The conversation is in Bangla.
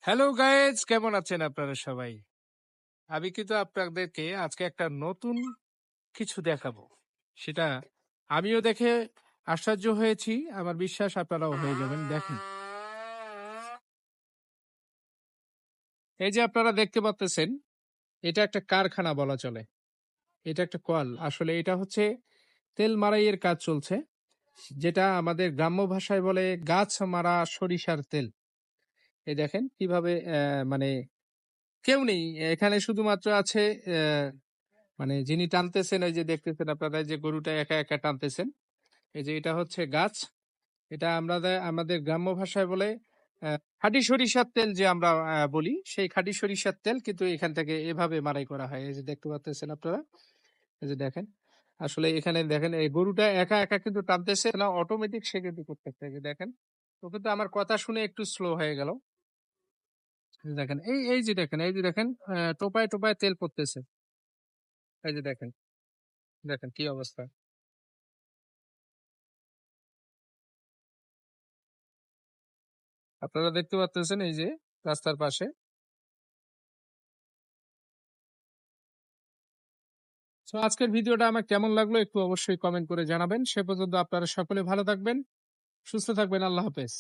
হ্যালো গাইজ, কেমন আছেন আপনারা সবাই? আমি কিন্তু আপনাদেরকে আজকে একটা নতুন কিছু দেখাবো। সেটা আমিও দেখে আশ্চর্য হয়েছি, আমার বিশ্বাস আপনারাও হয়ে যাবেন। দেখেন, এই যে আপনারা দেখতে পাচ্ছেন, এটা একটা কারখানা বলা চলে। এটা একটা কল, আসলে এটা হচ্ছে তেল মারাইয়ের কাজ চলছে, যেটা আমাদের গ্রাম্য ভাষায় বলে গাছ মারা সরিষার তেল। এই দেখেন কিভাবে মানে কেউ নেই এখানে, শুধুমাত্র আছে মানে যিনি টানতেছেন, ওই যে দেখতেছেন আপনারা যে গরুটা একা একা টানতেছেন। এই যে এটা হচ্ছে গাছ, এটা আমরা আমাদের গ্রাম্য ভাষায় বলে খাঁটি সরিষার তেল, যে আমরা বলি সেই খাঁটি সরিষার তেল, কিন্তু এখান থেকে এভাবে মারাই করা হয়। এই যে দেখতে পাচ্ছেন আপনারা, এই যে দেখেন, আসলে এখানে দেখেন এই গরুটা একা একা কিন্তু টানতেছে না, অটোমেটিক সে কিন্তু করতেছে। এই যে দেখেন, তো কিন্তু আমার কথা শুনে একটু স্লো হয়ে গেল। দেখেন, এই যে দেখেন, এই যে দেখেন, টোপায় টোপায় তেল পড়তেছে। এই যে দেখেন, দেখেন কি অবস্থা। আপনারা দেখতে পাচ্ছেন এই যে রাস্তার পাশে। তো আজকের ভিডিওটা আমার কেমন লাগলো একটু অবশ্যই কমেন্ট করে জানাবেন। সে পর্যন্ত আপনারা সকলে ভালো থাকবেন, সুস্থ থাকবেন। আল্লাহ হাফেজ।